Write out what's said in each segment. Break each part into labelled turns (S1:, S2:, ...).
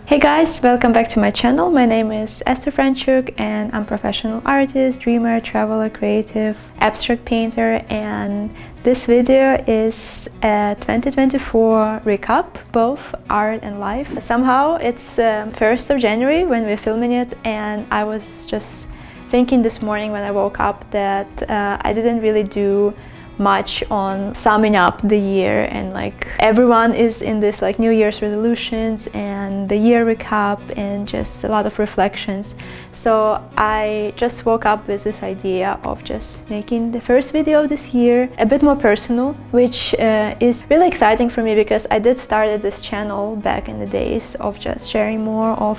S1: Hey guys, welcome back to my channel. My name is Esther Franchuk and I'm a professional artist, dreamer, traveler, creative, abstract painter, and this video is a 2024 recap, both art and life. Somehow it's 1st of January when we're filming it, and I was just thinking this morning when I woke up that I didn't really do much on summing up the year, and like everyone is in this like New Year's resolutions and the year recap and just a lot of reflections. So I just woke up with this idea of just making the first video of this year a bit more personal, which is really exciting for me because I did started this channel back in the days of just sharing more of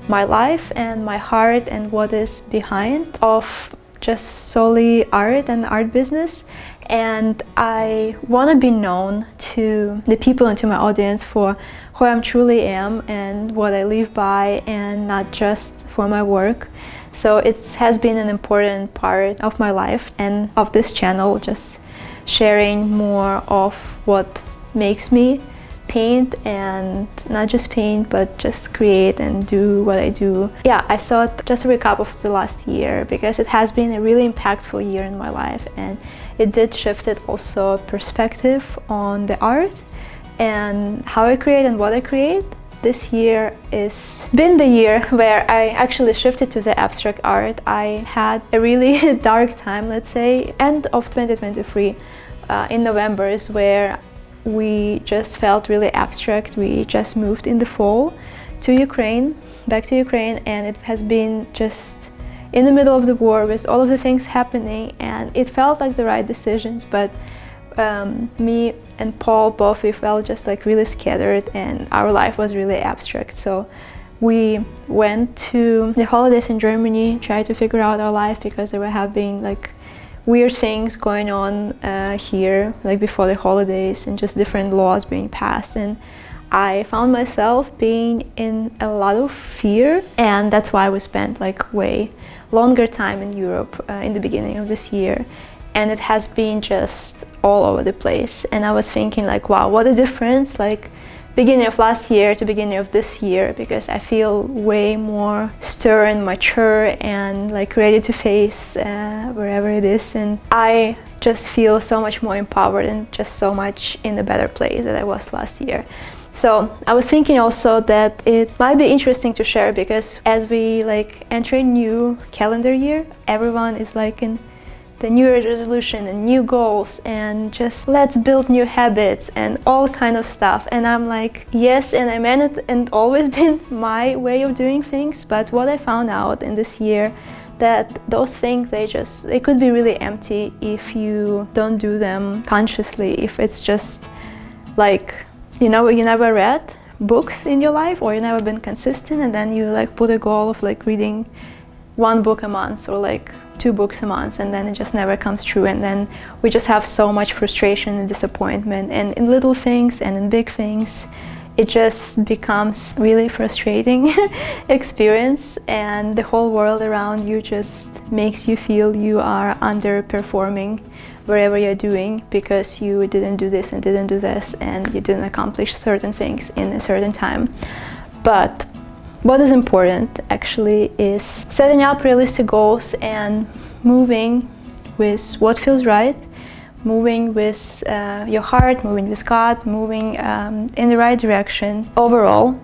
S1: my life and my heart and what is behind of just solely art and art business. And I want to be known to the people and to my audience for who I truly am and what I live by, and not just for my work. So it has been an important part of my life and of this channel, just sharing more of what makes me paint, and not just paint but just create and do what I do. Yeah, I thought just a recap of the last year because it has been a really impactful year in my life, and it did shifted also perspective on the art and how I create and what I create. This year is been the year where I actually shifted to the abstract art. I had a really dark time, let's say, end of 2023 in November is where we just felt really abstract. We just moved in the fall to Ukraine, back to Ukraine, and it has been just in the middle of the war with all of the things happening, and it felt like the right decisions, but me and Paul both, we felt just like really scattered and our life was really abstract. So we went to the holidays in Germany, tried to figure out our life because there were having like weird things going on here, like before the holidays, and just different laws being passed, and I found myself being in a lot of fear, and that's why we spent like way longer time in Europe in the beginning of this year, and it has been just all over the place. And I was thinking like, wow, what a difference, like beginning of last year to beginning of this year, because I feel way more stern, mature, and like ready to face wherever it is, and I just feel so much more empowered and just so much in a better place than I was last year. So I was thinking also that it might be interesting to share, because as we like enter a new calendar year, everyone is like in the New Year's resolution and new goals and just let's build new habits and all kind of stuff. And I'm like, yes, and I meant it, and always been my way of doing things. But what I found out in this year, that those things, they could be really empty if you don't do them consciously. If it's just like, you know, you never read books in your life, or you never been consistent, and then you like put a goal of like reading one book a month or like 2 books a month, and then it just never comes true, and then we just have so much frustration and disappointment, and in little things and in big things it just becomes really frustrating experience, and the whole world around you just makes you feel you are underperforming wherever you're doing, because you didn't do this and didn't do this and you didn't accomplish certain things in a certain time. But what is important actually is setting up realistic goals and moving with what feels right, moving with your heart, moving with God, moving in the right direction overall.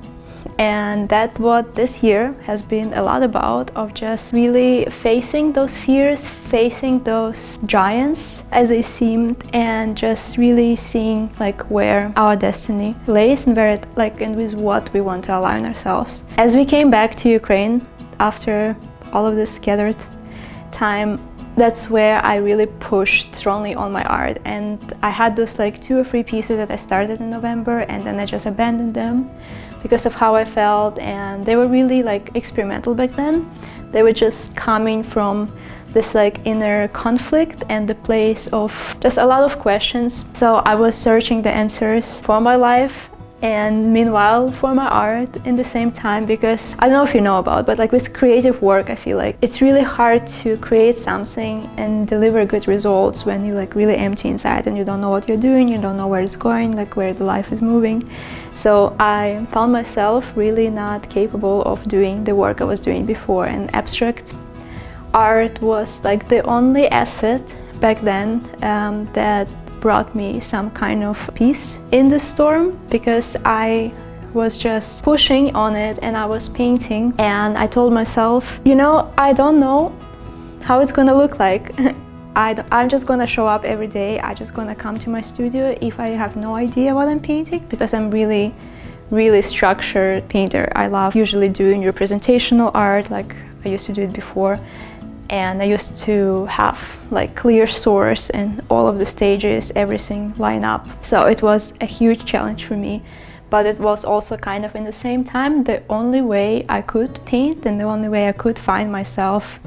S1: And that's what this year has been a lot about, of just really facing those fears, facing those giants as they seemed, and just really seeing like where our destiny lays and where it like, and with what we want to align ourselves. As we came back to Ukraine after all of this scattered time, that's where I really pushed strongly on my art, and I had those like 2 or 3 pieces that I started in November, and then I just abandoned them because of how I felt, and they were really like experimental back then. They were just coming from this like inner conflict and the place of just a lot of questions. So I was searching the answers for my life, and meanwhile for my art in the same time, because I don't know if you know about, but like with creative work, I feel like it's really hard to create something and deliver good results when you like really empty inside and you don't know what you're doing, you don't know where it's going, like where the life is moving. So I found myself really not capable of doing the work I was doing before, and abstract art was like the only asset back then that brought me some kind of peace in the storm, because I was just pushing on it and I was painting, and I told myself, you know, I don't know how it's gonna look like. I'm just gonna show up every day. I'm just gonna come to my studio if I have no idea what I'm painting, because I'm really structured painter. I love usually doing representational art, like I used to do it before, and I used to have like clear source and all of the stages, everything line up. So it was a huge challenge for me, but it was also kind of in the same time the only way I could paint and the only way I could find myself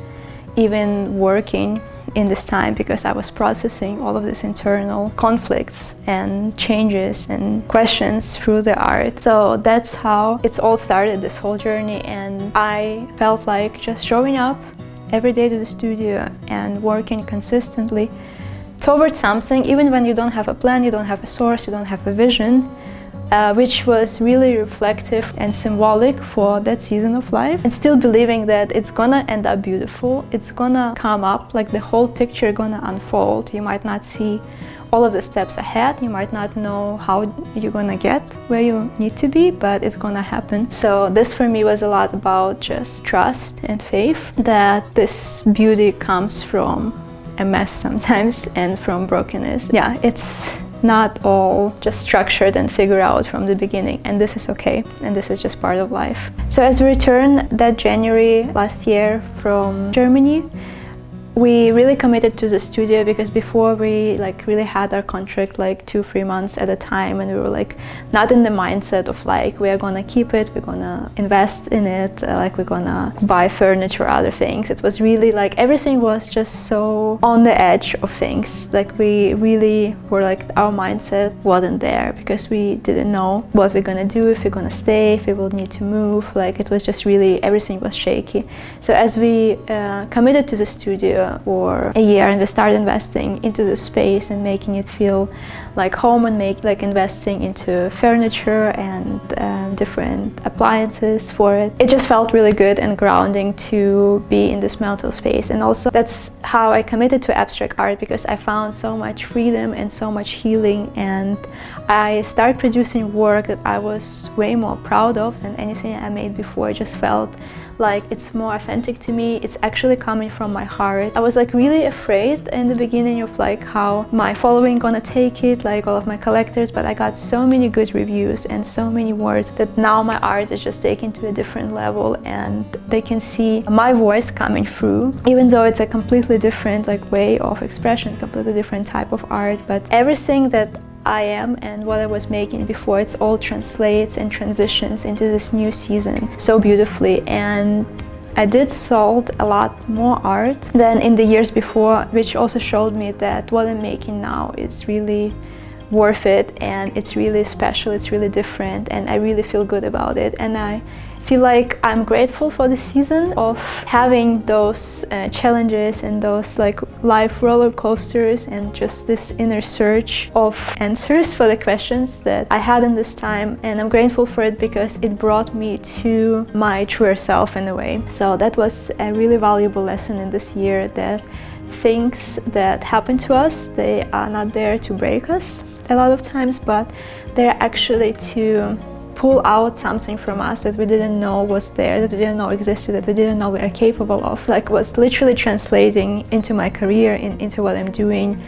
S1: even working in this time, because I was processing all of these internal conflicts and changes and questions through the art. So that's how it's all started, this whole journey, and I felt like just showing up every day to the studio and working consistently towards something, even when you don't have a plan, you don't have a source, you don't have a vision, which was really reflective and symbolic for that season of life, and still believing that it's gonna end up beautiful, it's gonna come up, like the whole picture gonna unfold. You might not see all of the steps ahead, you might not know how you're gonna get where you need to be, but it's gonna happen. So this for me was a lot about just trust and faith that this beauty comes from a mess sometimes and from brokenness. Yeah, it's not all just structured and figured out from the beginning, and this is okay, and this is just part of life. So as we returned that January last year from Germany, we really committed to the studio, because before we like really had our contract like 2-3 months at a time, and we were like not in the mindset of like we are gonna keep it, we're gonna invest in it, like we're gonna buy furniture or other things. It was really like everything was just so on the edge of things. Like we really were like, our mindset wasn't there, because we didn't know what we're gonna do, if we're gonna stay, if we will need to move. Like it was just really, everything was shaky. So as we committed to the studio for a year, and we started investing into the space and making it feel like home, and investing into furniture and different appliances for it. It just felt really good and grounding to be in this mental space. And also that's how I committed to abstract art, because I found so much freedom and so much healing, and I started producing work that I was way more proud of than anything I made before. It just felt like it's more authentic to me, it's actually coming from my heart. I was like really afraid in the beginning of like how my following gonna take it, like all of my collectors, but I got so many good reviews and so many words that now my art is just taken to a different level, and they can see my voice coming through, even though it's a completely different like way of expression, completely different type of art. But everything that I am and what I was making before, it's all translates and transitions into this new season so beautifully. And I did sold a lot more art than in the years before, which also showed me that what I'm making now is really worth it, and it's really special, it's really different, and I really feel good about it. And I feel like I'm grateful for the season of having those challenges and those like life roller coasters, and just this inner search of answers for the questions that I had in this time. And I'm grateful for it because it brought me to my truer self in a way. So that was a really valuable lesson in this year, that things that happen to us, they are not there to break us a lot of times, but they're actually to pull out something from us that we didn't know was there, that we didn't know existed, that we didn't know we are capable of. Like was literally translating into my career, into what I'm doing,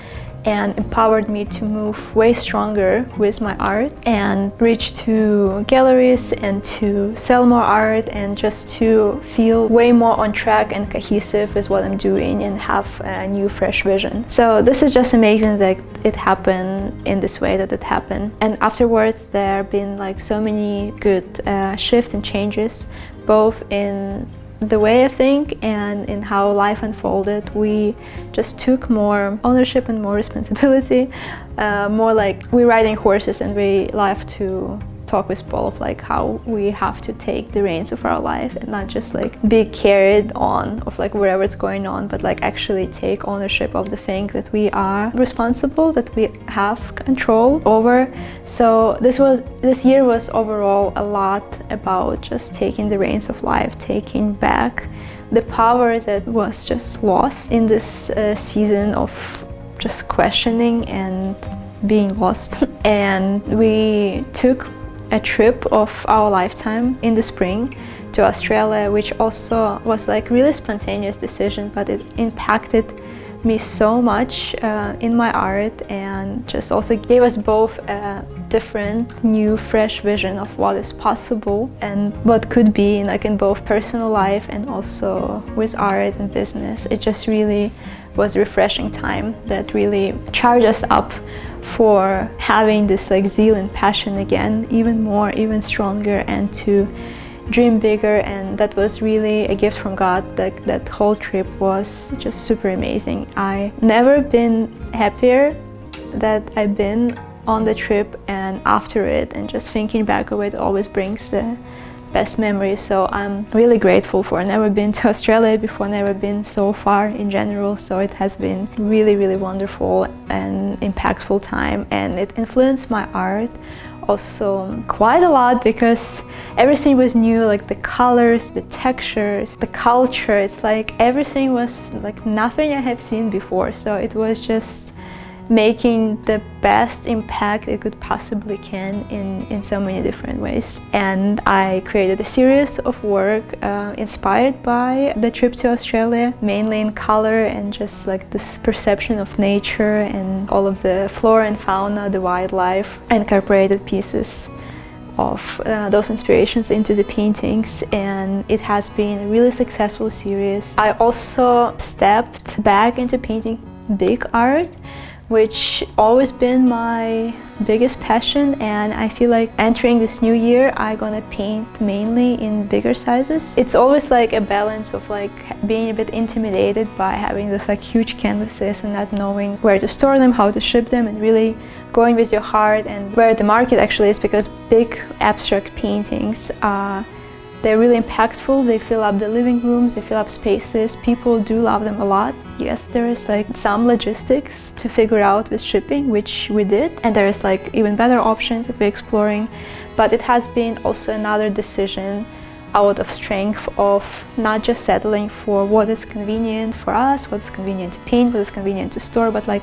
S1: and empowered me to move way stronger with my art and reach to galleries and to sell more art, and just to feel way more on track and cohesive with what I'm doing and have a new fresh vision. So this is just amazing that it happened in this way that it happened. And afterwards there have been like so many good shifts and changes, both in the way I think and in how life unfolded. We just took more ownership and more responsibility, more like we're riding horses and we love to talk with Paul of like how we have to take the reins of our life and not just like be carried on of like wherever it's going on, but like actually take ownership of the thing that we are responsible, that we have control over. So this year was overall a lot about just taking the reins of life, taking back the power that was just lost in this season of just questioning and being lost. And we took a trip of our lifetime in the spring to Australia, which also was like really spontaneous decision, but it impacted me so much in my art, and just also gave us both a different, new, fresh vision of what is possible and what could be like in both personal life and also with art and business. It just really was a refreshing time that really charged us up for having this like zeal and passion again, even more, even stronger, and to dream bigger. And that was really a gift from God. That whole trip was just super amazing. I never been happier that I've been on the trip and after it, and just thinking back of it always brings the best memories. So I'm really grateful for never been to Australia before, never been so far in general. So it has been really wonderful and impactful time, and it influenced my art also quite a lot because everything was new, like the colors, the textures, the culture. It's like everything was like nothing I have seen before. So it was just making the best impact it could possibly can in so many different ways. And I created a series of work inspired by the trip to Australia, mainly in color and just like this perception of nature and all of the flora and fauna, the wildlife, incorporated pieces of those inspirations into the paintings, and it has been a really successful series. I also stepped back into painting big art, which always been my biggest passion, and I feel like entering this new year I'm gonna paint mainly in bigger sizes. It's always like a balance of like being a bit intimidated by having those like huge canvases and not knowing where to store them, how to ship them, and really going with your heart and where the market actually is, because big abstract paintings they're really impactful. They fill up the living rooms, they fill up spaces. People do love them a lot. Yes, there is like some logistics to figure out with shipping, which we did, and there is like even better options that we're exploring. But it has been also another decision out of strength of not just settling for what is convenient for us, what is convenient to paint, what is convenient to store, but like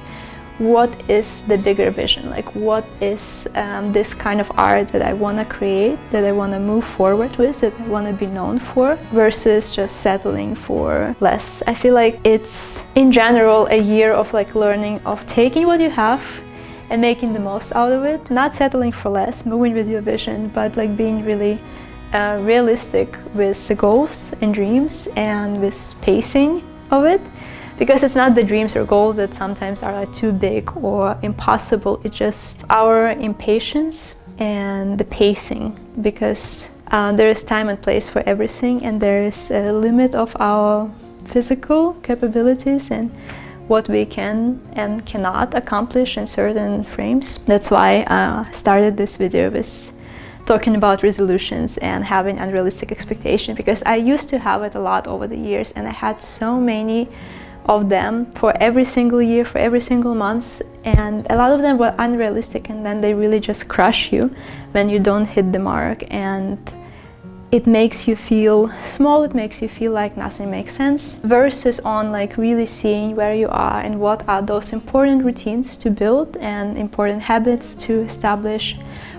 S1: what is the bigger vision, like what is this kind of art that I want to create, that I want to move forward with, that I want to be known for, versus just settling for less. I feel like it's in general a year of like learning, of taking what you have and making the most out of it, not settling for less, moving with your vision, but like being really realistic with the goals and dreams and with pacing of it. Because it's not the dreams or goals that sometimes are like too big or impossible, it's just our impatience and the pacing, because there is time and place for everything, and there is a limit of our physical capabilities and what we can and cannot accomplish in certain frames. That's why I started this video with talking about resolutions and having unrealistic expectations, because I used to have it a lot over the years, and I had so many of them for every single year, for every single month, and a lot of them were unrealistic, and then they really just crush you when you don't hit the mark, and it makes you feel small, it makes you feel like nothing makes sense, versus on like really seeing where you are and what are those important routines to build and important habits to establish.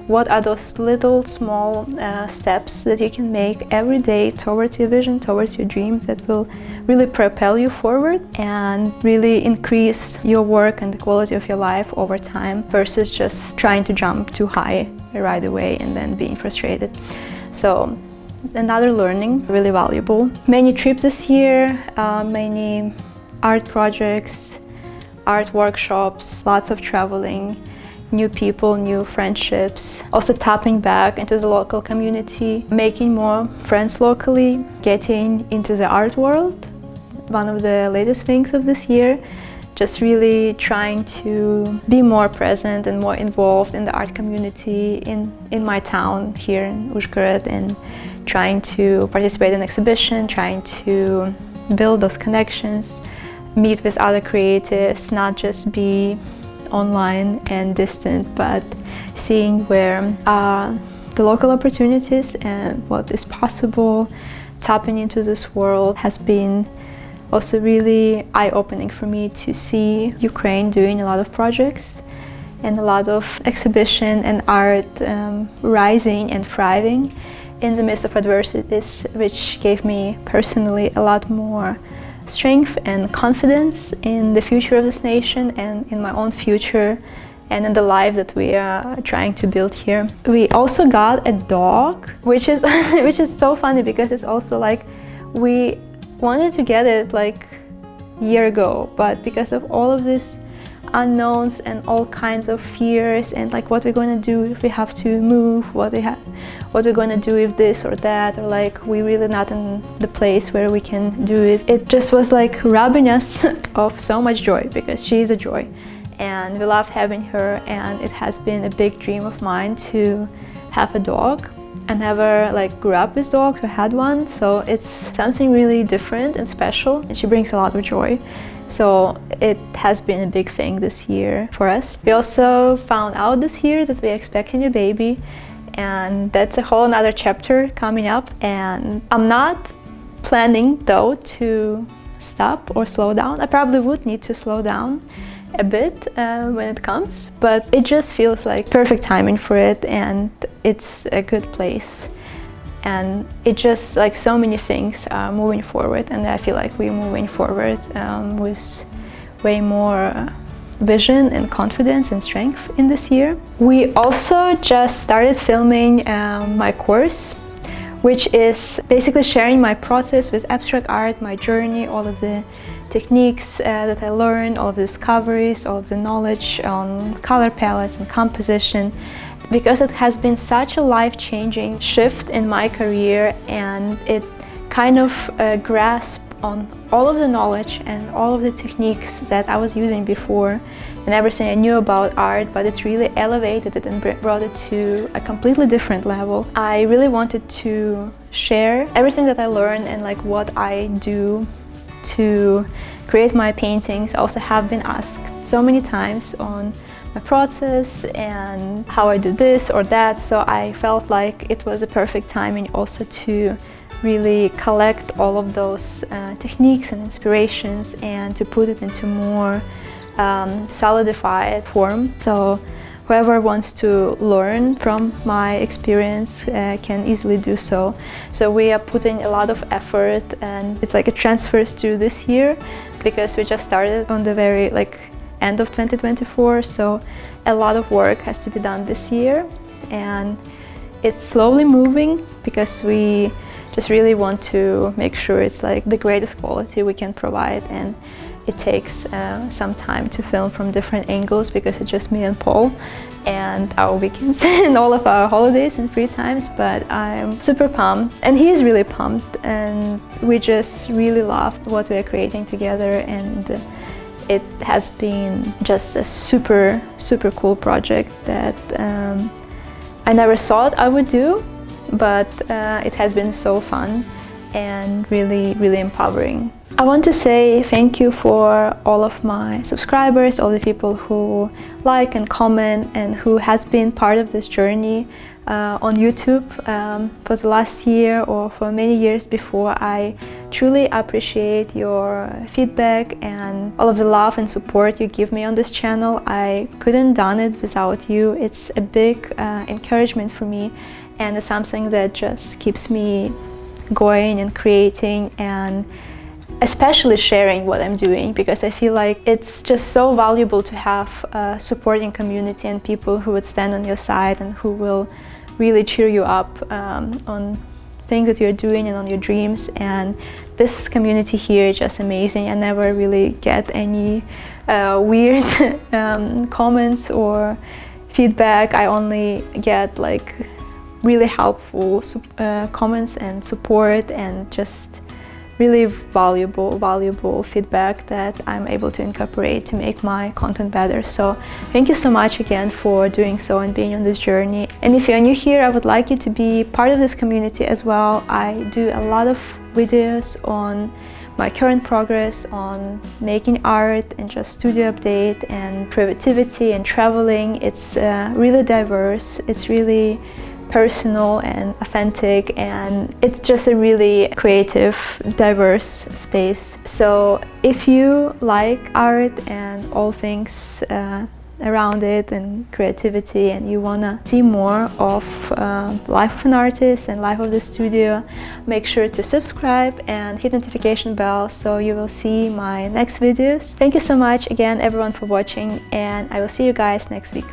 S1: What are those little small steps that you can make every day towards your vision, towards your dream, that will really propel you forward and really increase your work and the quality of your life over time, versus just trying to jump too high right away and then being frustrated. So another learning, really valuable. Many trips this year, many art projects, art workshops, lots of traveling, new people, new friendships, also tapping back into the local community, making more friends locally, getting into the art world. One of the latest things of this year just really trying to be more present and more involved in the art community in my town here in Uzhgorod, and trying to participate in exhibition, trying to build those connections, meet with other creatives, not just be online and distant, but seeing where the local opportunities and what is possible. Tapping into this world has been also really eye-opening for me to see Ukraine doing a lot of projects and a lot of exhibition and art rising and thriving in the midst of adversities, which gave me personally a lot more strength and confidence in the future of this nation and in my own future and in the life that we are trying to build here. We also got a dog, which is which is so funny, because it's also like we wanted to get it like a year ago, but because of all of these unknowns and all kinds of fears and like what we're going to do if we have to move, what we're going to do if this or that, or like we're really not in the place where we can do it. It just was like robbing us of so much joy, because she is a joy and we love having her, and it has been a big dream of mine to have a dog. I never like grew up with dogs or had one, so it's something really different and special, and she brings a lot of joy. So it has been a big thing this year for us. We also found out this year that we're expecting a baby, and that's a whole another chapter coming up. And I'm not planning though to stop or slow down. I probably would need to slow down a bit when it comes, but it just feels like perfect timing for it, and it's a good place. And it just like so many things are moving forward, and I feel like we're moving forward with way more vision and confidence and strength in this year. We also just started filming my course, which is basically sharing my process with abstract art, my journey, all of the techniques that I learned, all of the discoveries, all of the knowledge on color palettes and composition, because it has been such a life-changing shift in my career, and it kind of grasped on all of the knowledge and all of the techniques that I was using before and everything I knew about art, but it's really elevated it and brought it to a completely different level. I really wanted to share everything that I learned and like what I do to create my paintings. I also have been asked so many times on my process and how I do this or that, so I felt like it was a perfect timing also to really collect all of those techniques and inspirations and to put it into more solidified form. So whoever wants to learn from my experience can easily do so. So we are putting a lot of effort, and it's like it transfers to this year because we just started on the very end of 2024. So a lot of work has to be done this year, and it's slowly moving because we just really want to make sure it's like the greatest quality we can provide, and it takes some time to film from different angles because it's just me and Paul and our weekends and all of our holidays and free times. But I'm super pumped, and he is really pumped, and we just really loved what we are creating together, and it has been just a super cool project that I never thought I would do, but it has been so fun and really empowering. I want to say thank you for all of my subscribers, all the people who like and comment and who has been part of this journey on YouTube for the last year or for many years before. I truly appreciate your feedback and all of the love and support you give me on this channel. I couldn't done it without you. It's a big encouragement for me, and it's something that just keeps me going and creating, and especially sharing what I'm doing, because I feel like it's just so valuable to have a supporting community and people who would stand on your side and who will really cheer you up on things that you're doing and on your dreams. And this community here is just amazing. I never really get any weird comments or feedback. I only get really helpful comments and support, and just really valuable feedback that I'm able to incorporate to make my content better. So thank you so much again for doing so and being on this journey. And if you're new here, I would like you to be part of this community as well. I do a lot of videos on my current progress on making art and just studio update and creativity and traveling. It's really diverse, it's really personal and authentic, and it's just a really creative, diverse space. So if you like art and all things around it and creativity, and you wanna see more of life of an artist and life of the studio, make sure to subscribe and hit notification bell so you will see my next videos. Thank you so much again everyone for watching, and I will see you guys next week.